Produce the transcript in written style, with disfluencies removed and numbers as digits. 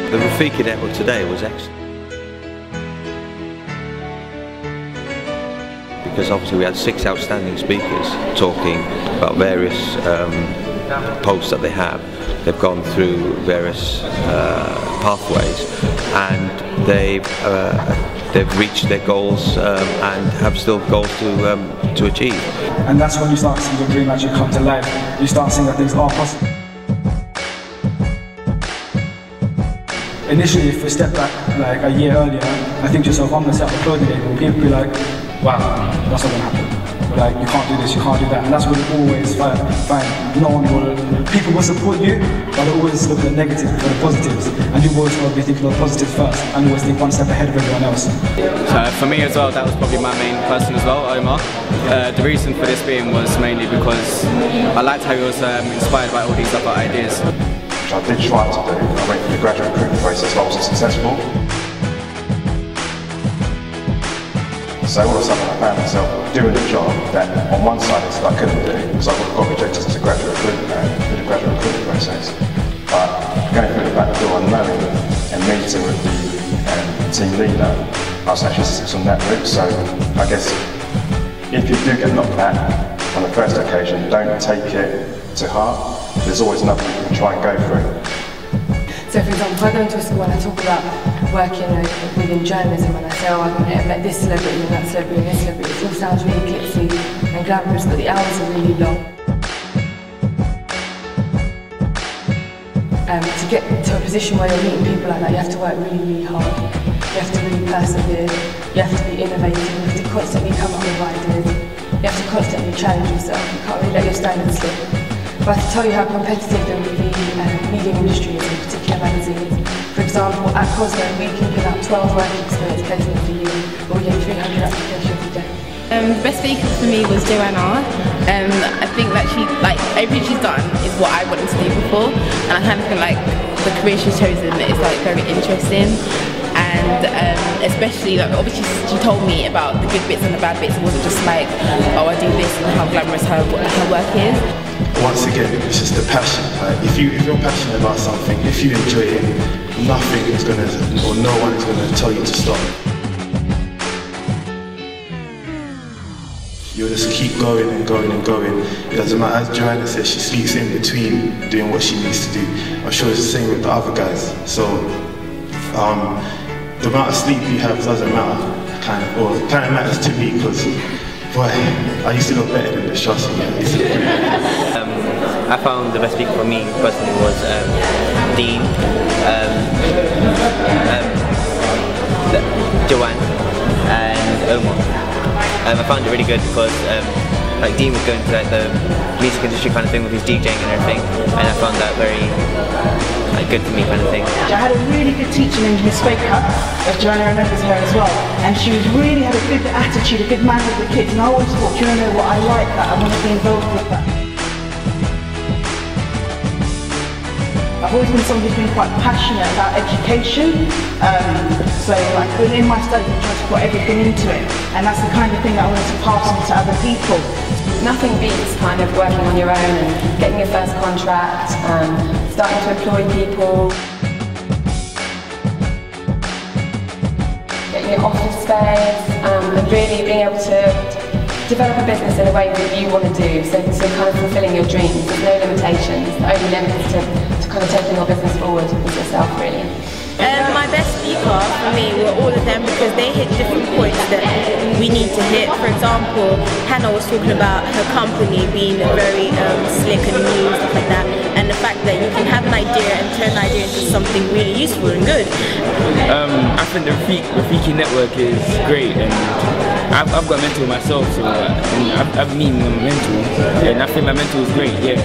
The Rafiki network today was excellent. Because obviously we had 6 outstanding speakers talking about various posts that they have. They've gone through various pathways, and they've reached their goals and have still goals to achieve. And that's when you start seeing your dream actually come to life. You start seeing that things are possible. Initially, if we step back like a year earlier, I think to yourself, I'm going to set up a clothing label. People will be like, wow, that's not going to happen. Like, you can't do this, you can't do that. And that's what we always find. People will support you, but they always look at the negatives or the positives. And you always want to be thinking of the positives first, and always think one step ahead of everyone else. So for me as well, that was probably my main person as well, Omar. The reason for this being was mainly because I liked how he was inspired by all these other ideas. Which I did try to do. I went through the graduate recruitment process, but I wasn't successful. So all of a sudden I found myself doing a job that on one side I couldn't do because I got rejected as a graduate recruitment through the graduate recruitment process. But going through the back door and knowing and meeting with the team leader, I was actually successful on that route. So I guess if you do get knocked back on the first occasion, don't take it to heart. There's always another you can try and go through. So for example, if I go into a school and I talk about working within journalism and I say, oh, I've met this celebrity and that celebrity and this celebrity, it all sounds really glitzy and glamorous, but the hours are really long. To get to a position where you're meeting people like that, you have to work really, really hard. You have to really persevere, you have to be innovative, you have to constantly come up with ideas, you have to constantly challenge yourself, you can't really let your standards slip. But to tell you how competitive the media industry is in particular magazines. For example, at Cosmo we can give out 12 work experience placements a year, but we get 300 applications a day. The best speaker for me was Joanna. I think that everything she's done is what I wanted to do before, and I kind of feel like the career she's chosen is very interesting. And especially, obviously she told me about the good bits and the bad bits. It wasn't just like, oh, I do this and how glamorous her work is. Once again, it's just the passion. If you're passionate about something, if you enjoy it, nothing is going to, or no one is going to tell you to stop. You'll just keep going and going and going. It doesn't matter, as Joanna says, she sleeps in between doing what she needs to do. I'm sure it's the same with the other guys. So, the amount of sleep you have doesn't matter, it kind of matters to me because, boy, I used to look better than this, trust me. I found the best speaker for me personally was Dean, Joanne, and Omar. I found it really good because Dean was going to the music industry kind of thing with his DJing and everything, and I found that very good for me kind of thing. I had a really good teacher named Miss Baker, as Joanna remembers her as well, and she really had a good attitude, a good manner with the kids, and I always thought, do you know what, I like that, I want to be involved with that. I've always been someone who's been quite passionate about education, so within my studies I try to put everything into it, and that's the kind of thing that I want to pass on to other people. Nothing beats kind of working on your own and getting your first contract, starting to employ people, getting your office space, and really being able to develop a business in a way that you want to do, so kind of fulfilling your dreams. There's no limitations. The only limit is to kind of taking your business forward with yourself, really. My best speaker for me were all of them because they hit different points that we need to hit. For example, Hannah was talking about her company being very slick and new, stuff like that, and the fact that you can have an idea and turn an idea into something really useful and good. I think the Rafiki network is great, and I've got a mentor myself, so I've met my mentor, and I think my mentor is great, yeah.